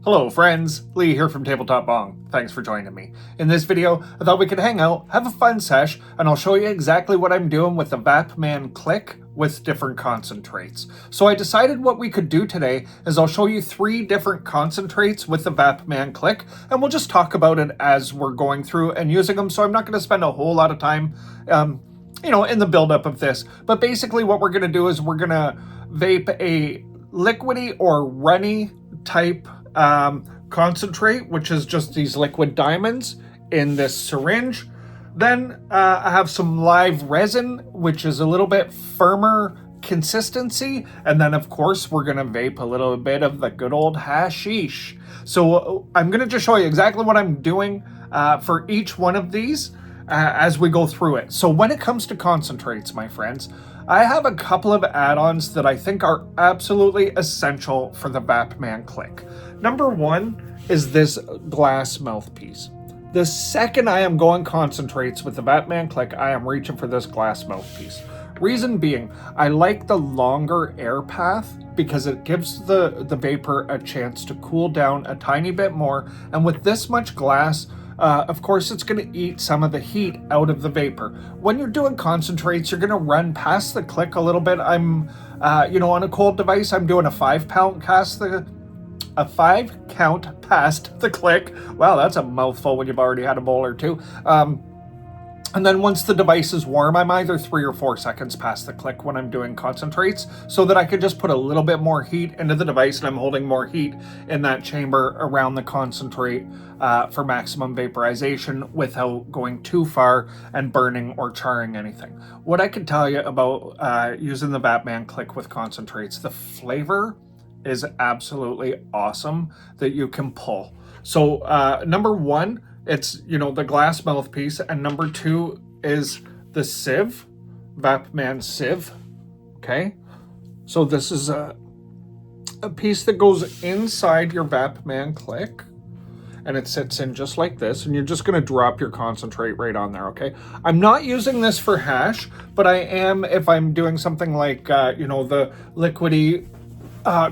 Hello friends, Lee here from TableTop Bong. Thanks for joining me. In this video, I thought we could hang out, have a fun sesh, and I'll show you exactly what I'm doing with the Vapman Click with different concentrates. So I decided what we could do today is I'll show you 3 different concentrates with the Vapman Click, and we'll just talk about it as we're going through and using them, so I'm not going to spend a whole lot of time in the buildup of this. But basically what we're going to do is we're going to vape a liquidy or runny type concentrate, which is just these liquid diamonds in this syringe. Then I have some live resin, which is a little bit firmer consistency. And then of course we're gonna vape a little bit of the good old hashish. So I'm gonna just show you exactly what I'm doing for each one of these as we go through it. So when it comes to concentrates, my friends, I have a couple of add-ons that I think are absolutely essential for the Vapman Click. Number 1 is this glass mouthpiece. The second I am going concentrates with the Vapman Click, I am reaching for this glass mouthpiece. Reason being, I like the longer air path because it gives the vapor a chance to cool down a tiny bit more. And with this much glass, of course, it's going to eat some of the heat out of the vapor. When you're doing concentrates, you're going to run past the click a little bit. I'm, on a cold device, I'm doing a 5 count past the click. Wow, that's a mouthful when you've already had a bowl or two. And then once the device is warm, I'm either 3 or 4 seconds past the click when I'm doing concentrates, so that I can just put a little bit more heat into the device and I'm holding more heat in that chamber around the concentrate for maximum vaporization without going too far and burning or charring anything. What I can tell you about using the Vapman Click with concentrates, the flavor is absolutely awesome that you can pull. So number 1, it's, the glass mouthpiece, and number 2 is the sieve, Vapman sieve. Okay, so this is a piece that goes inside your Vapman Click, and it sits in just like this, and you're just going to drop your concentrate right on there. Okay, I'm not using this for hash, but I am if I'm doing something like the liquidy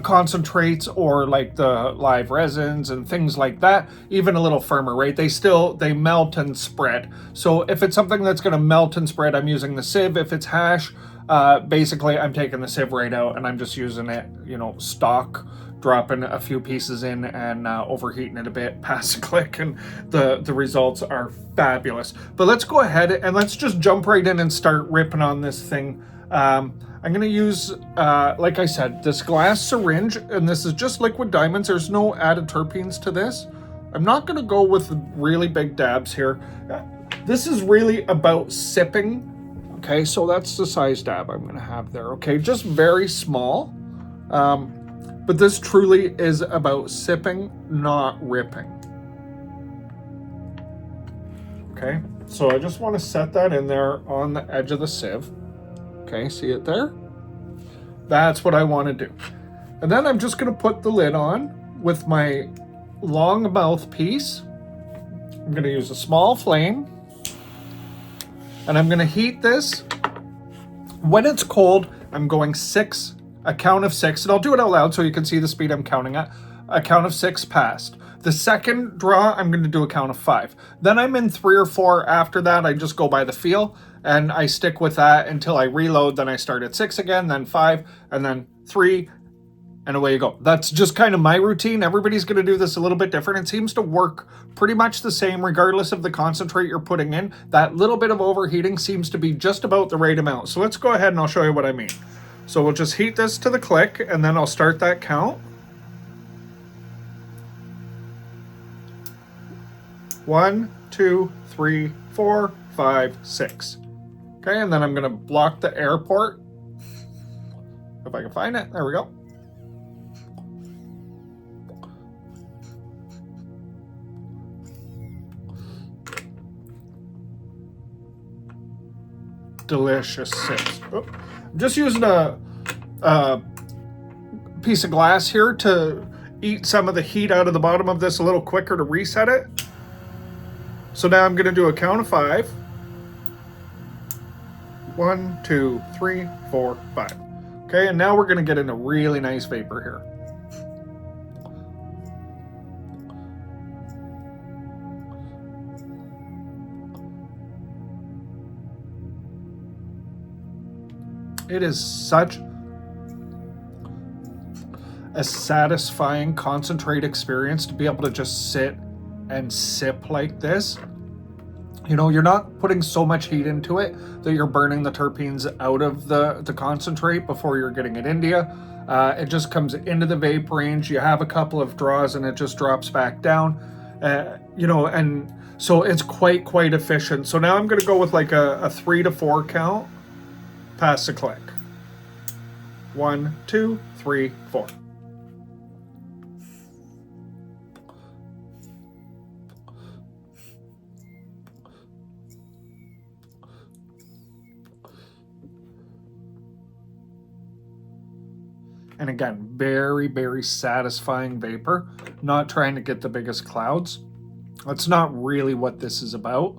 concentrates or like the live resins and things like that, even a little firmer, right? They melt and spread. So if it's something that's going to melt and spread, I'm using the sieve. If it's hash, basically I'm taking the sieve right out and I'm just using it, stock, dropping a few pieces in and overheating it a bit past the click, and the results are fabulous. But let's go ahead and let's just jump right in and start ripping on this thing. I'm going to use, like I said, this glass syringe, and this is just liquid diamonds. There's no added terpenes to this. I'm not going to go with really big dabs here. This is really about sipping. Okay, so that's the size dab I'm going to have there. Okay, just very small. But this truly is about sipping, not ripping. Okay, so I just want to set that in there on the edge of the sieve. Okay, see it there? That's what I want to do. And then I'm just going to put the lid on with my long mouthpiece. I'm going to use a small flame. And I'm going to heat this. When it's cold, I'm going a count of 6. And I'll do it out loud so you can see the speed I'm counting at. A count of 6 past. The second draw, I'm going to do a count of 5. Then I'm in 3 or 4 after that. I just go by the feel. And I stick with that until I reload. Then I start at 6 again, then 5, and then 3, and away you go. That's just kind of my routine. Everybody's going to do this a little bit different. It seems to work pretty much the same regardless of the concentrate you're putting in. That little bit of overheating seems to be just about the right amount. So let's go ahead and I'll show you what I mean. So we'll just heat this to the click, and then I'll start that count. 1, 2, 3, 4, 5, 6. Okay, and then I'm going to block the air port. If I can find it. There we go. Delicious sips. Oh, I'm just using a piece of glass here to eat some of the heat out of the bottom of this a little quicker to reset it. So now I'm going to do a count of 5. 1, 2, 3, 4, 5. Okay, and now we're going to get in a really nice vapor here. It is such a satisfying concentrate experience to be able to just sit and sip like this. You know, you're not putting so much heat into it that you're burning the terpenes out of the concentrate before you're getting it into you. It just comes into the vape range. You have a couple of draws and it just drops back down. You know, and so it's quite efficient. So now I'm going to go with like a 3 to 4 count. Pass the click. 1, 2, 3, 4. And again, very satisfying vapor. Not trying to get the biggest clouds. That's not really what this is about.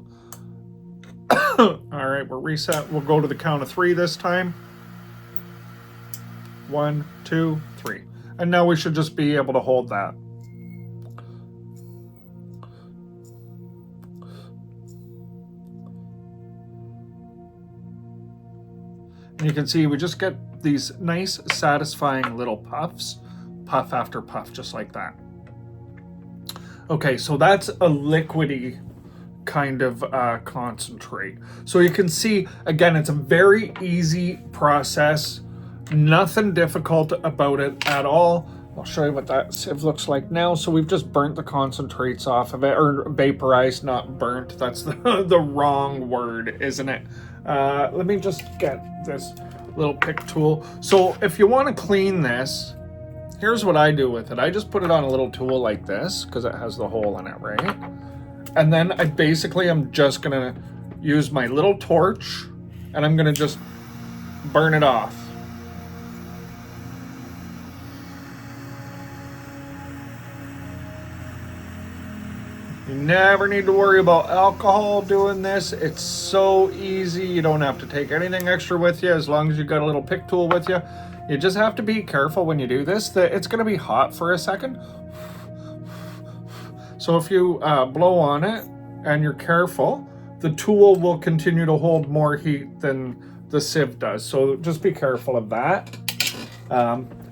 All right, we're reset. We'll go to the count of 3 this time. 1, 2, 3. And now we should just be able to hold that. And you can see we just get these nice, satisfying little puffs, puff after puff, just like that. Okay, so that's a liquidy kind of concentrate. So you can see, again, it's a very easy process. Nothing difficult about it at all. I'll show you what that sieve looks like now. So we've just burnt the concentrates off of it, or vaporized, not burnt. That's the wrong word, isn't it? Let me just get this little pick tool. So if you want to clean this, here's what I do with it. I just put it on a little tool like this because it has the hole in it, right? And then I basically am just gonna use my little torch and I'm gonna just burn it off. You never need to worry about alcohol doing this. It's so easy. You don't have to take anything extra with you as long as you got a little pick tool with you. You just have to be careful when you do this that it's going to be hot for a second. So if you blow on it and you're careful, the tool will continue to hold more heat than the sieve does. So just be careful of that.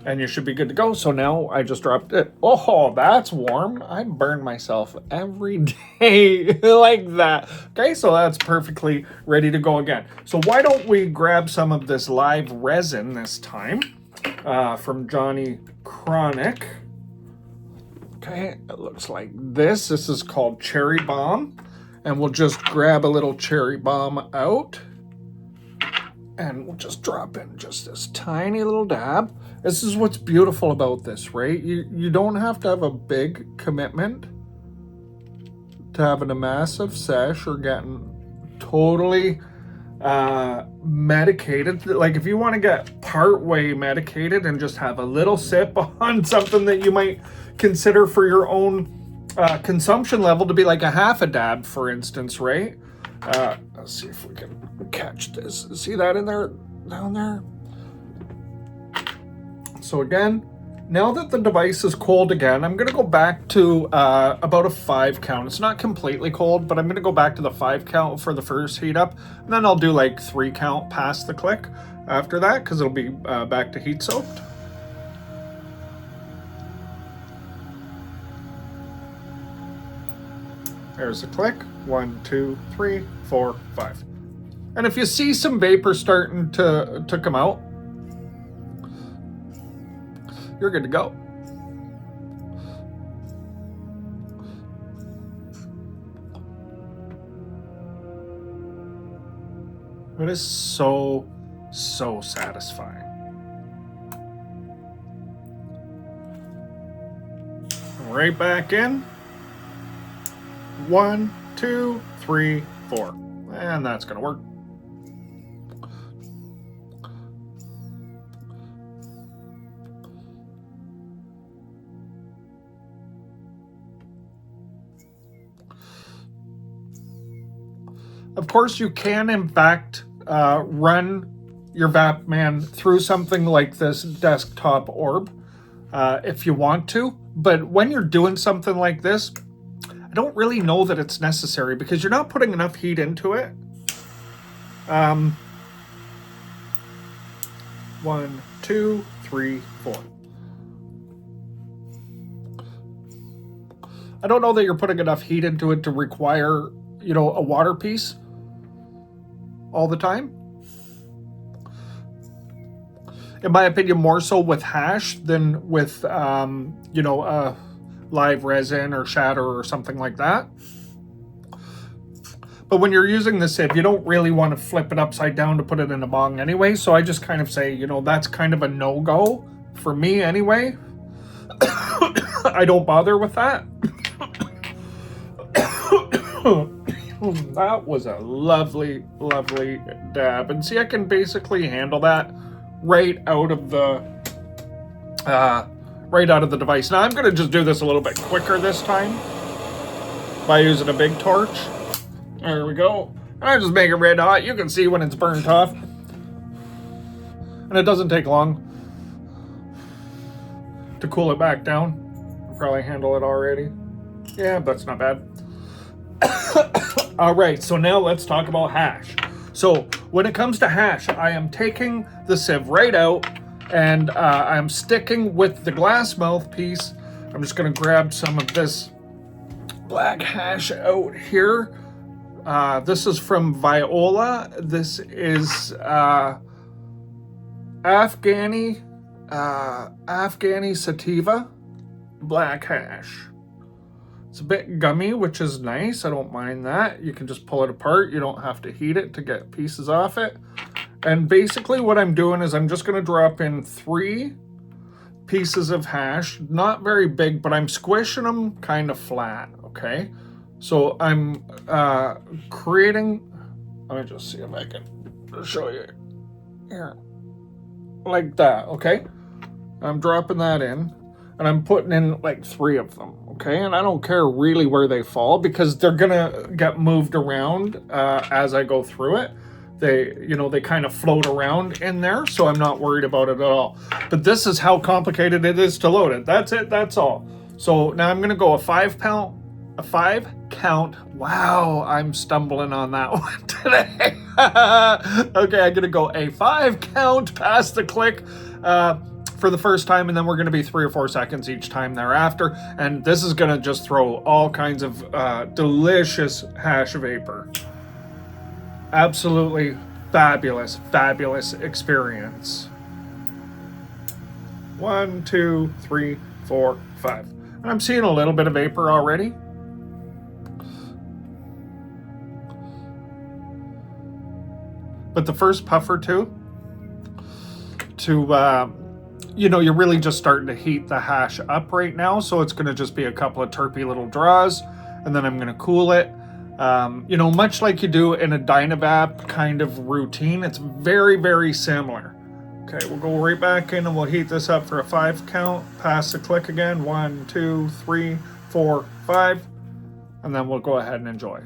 And you should be good to go. So now I just dropped it. Oh, that's warm. I burn myself every day like that. Okay, so that's perfectly ready to go again. So why don't we grab some of this live resin this time from Johnny Chronic. Okay, it looks like this. This is called Cherry Bomb. And we'll just grab a little cherry bomb out. And we'll just drop in just this tiny little dab. This is what's beautiful about this, right? You don't have to have a big commitment to having a massive sesh or getting totally medicated. Like if you want to get part way medicated and just have a little sip on something that you might consider for your own consumption level to be like a half a dab, for instance, right? Let's see if we can catch this. See that in there, down there? So again, now that the device is cold again, I'm gonna go back to about a 5 count. It's not completely cold, but I'm gonna go back to the 5 count for the first heat up. And then I'll do like 3 count past the click after that, because it'll be back to heat soaked. There's the click. 1, 2, 3, 4, 5. And if you see some vapor starting to come out, you're good to go. It is so satisfying. Right back in. 1, 2, 3, 4. And that's gonna work. Of course, you can, in fact, run your Vapman through something like this desktop orb if you want to. But when you're doing something like this, I don't really know that it's necessary because you're not putting enough heat into it. 1, 2, 3, 4. I don't know that you're putting enough heat into it to require, you know, a water piece all the time. In my opinion, more so with hash than with, you know, live resin or shatter or something like that. But when you're using the sieve, you don't really want to flip it upside down to put it in a bong anyway. So I just kind of say, you know, that's kind of a no-go for me anyway. I don't bother with that. That was a lovely, lovely dab. And see, I can basically handle that right out of the device. Now I'm going to just do this a little bit quicker this time by using a big torch. There we go. I just make it red hot. You can see when it's burnt off. And it doesn't take long to cool it back down. I'll probably handle it already. Yeah, that's not bad. All right, so now let's talk about hash. So when it comes to hash, I am taking the sieve right out and I'm sticking with the glass mouthpiece. I'm just gonna grab some of this black hash out here. This is from Viola. This is Afghani sativa black hash. It's a bit gummy, which is nice. I don't mind that. You can just pull it apart. You don't have to heat it to get pieces off it. And basically what I'm doing is I'm just going to drop in 3 pieces of hash. Not very big, but I'm squishing them kind of flat, okay? So I'm creating, let me just see if I can show you here. Like that, okay? I'm dropping that in. And I'm putting in like 3 of them, okay? And I don't care really where they fall because they're gonna get moved around as I go through it. They kind of float around in there, so I'm not worried about it at all. But this is how complicated it is to load it. That's it, that's all. So now I'm gonna go a 5 count. Wow, I'm stumbling on that one today. Okay, I'm gonna go a 5 count past the click. For the first time, and then we're going to be 3 or 4 seconds each time thereafter, and this is going to just throw all kinds of delicious hash vapor. Absolutely fabulous experience. 1, 2, 3, 4, 5. And I'm seeing a little bit of vapor already. But the first puff or two you're really just starting to heat the hash up right now, so it's going to just be a couple of terpy little draws, and then I'm going to cool it. Much like you do in a Dynavap kind of routine, it's very, very similar. Okay, we'll go right back in and we'll heat this up for a 5 count, pass the click again, 1, 2, 3, 4, 5, and then we'll go ahead and enjoy.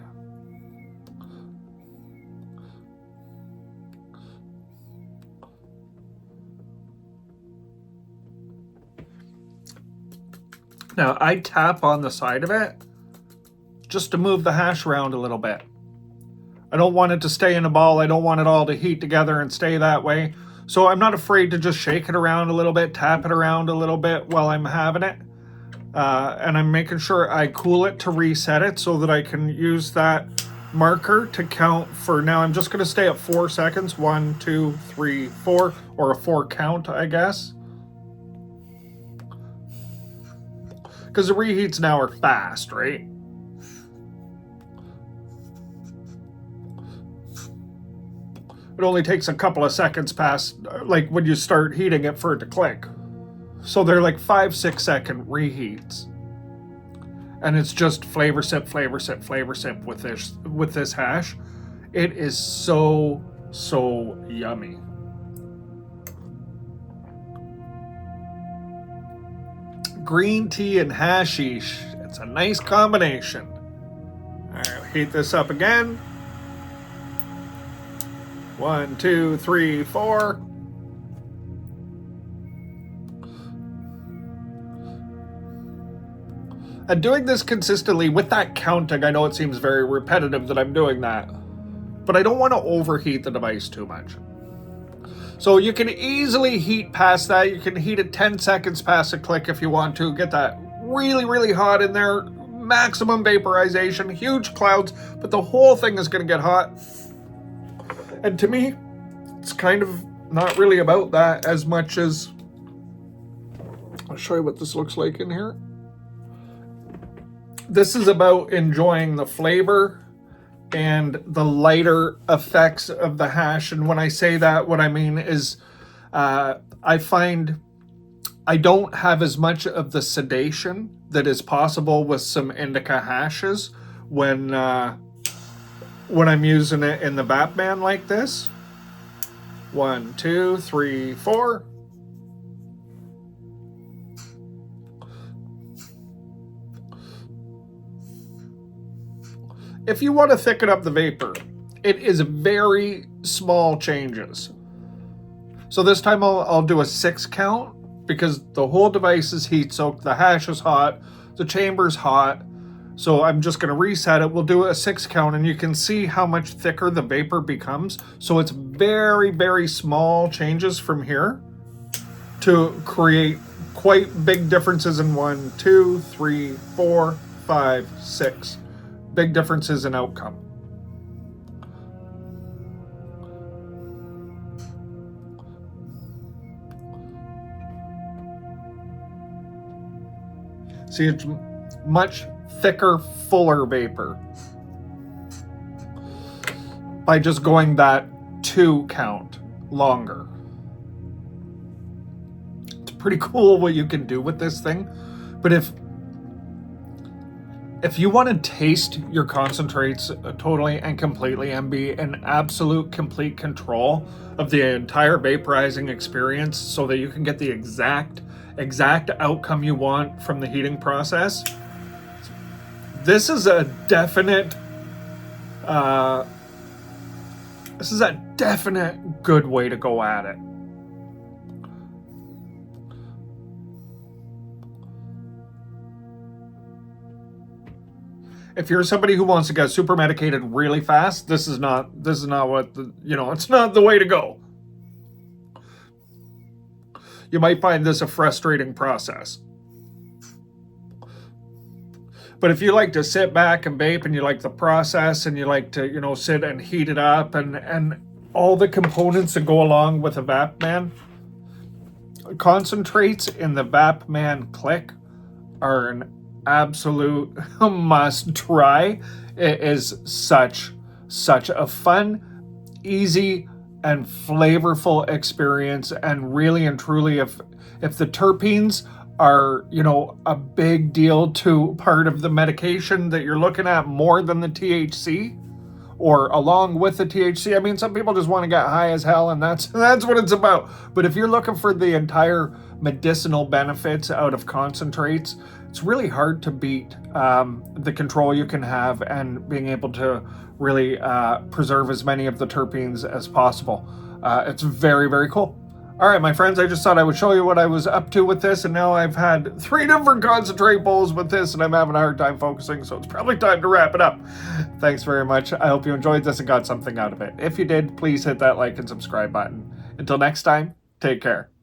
Now, I tap on the side of it just to move the hash around a little bit. I don't want it to stay in a ball. I don't want it all to heat together and stay that way. So I'm not afraid to just shake it around a little bit, tap it around a little bit while I'm having it. And I'm making sure I cool it to reset it so that I can use that marker to count for, now I'm just going to stay at 4 seconds. 1, 2, 3, 4, or a 4 count, I guess. Because the reheats now are fast, right? It only takes a couple of seconds past, like when you start heating it for it to click. So they're like 5-6 second reheats. And it's just flavor sip, flavor sip, flavor sip with this hash. It is so yummy. Green tea and hashish. It's a nice combination. All right, heat this up again. 1, 2, 3, 4. And doing this consistently with that counting, I know it seems very repetitive that I'm doing that, but I don't want to overheat the device too much. So you can easily heat past that. You can heat it 10 seconds past a click if you want to. Get that really, really hot in there. Maximum vaporization, huge clouds, but the whole thing is going to get hot. And to me, it's kind of not really about that as much as... I'll show you what this looks like in here. This is about enjoying the flavor and the lighter effects of the hash. And when I say that, what I mean is I find I don't have as much of the sedation that is possible with some indica hashes when I'm using it in the Vapman like this. 1, 2, 3, 4. If you want to thicken up the vapor, it is very small changes. So this time I'll do a 6 count because the whole device is heat soaked, the hash is hot, the chamber's hot. So I'm just going to reset it. We'll do a 6 count and you can see how much thicker the vapor becomes. So it's very, very small changes from here to create quite big differences in 1, 2, 3, 4, 5, 6. Big differences in outcome. See, it's much thicker, fuller vapor by just going that 2 count longer. It's pretty cool what you can do with this thing. But if you want to taste your concentrates totally and completely and be in absolute complete control of the entire vaporizing experience so that you can get the exact outcome you want from the heating process, this is a definite good way to go at it. If you're somebody who wants to get super medicated really fast, this is not what it's not the way to go. You might find this a frustrating process. But if you like to sit back and vape and you like the process and you like to, sit and heat it up and all the components that go along with a Vapman, concentrates in the Vapman Click are an absolute must try. It is such a fun, easy, and flavorful experience. And really and truly, if the terpenes are, a big deal to part of the medication that you're looking at more than the THC, or along with the THC, I mean, some people just want to get high as hell, and that's what it's about. But if you're looking for the entire medicinal benefits out of concentrates, it's really hard to beat the control you can have and being able to really preserve as many of the terpenes as possible. It's very, very cool. All right, my friends, I just thought I would show you what I was up to with this, and now I've had 3 different concentrate bowls with this, and I'm having a hard time focusing, so it's probably time to wrap it up. Thanks very much. I hope you enjoyed this and got something out of it. If you did, please hit that like and subscribe button. Until next time, take care.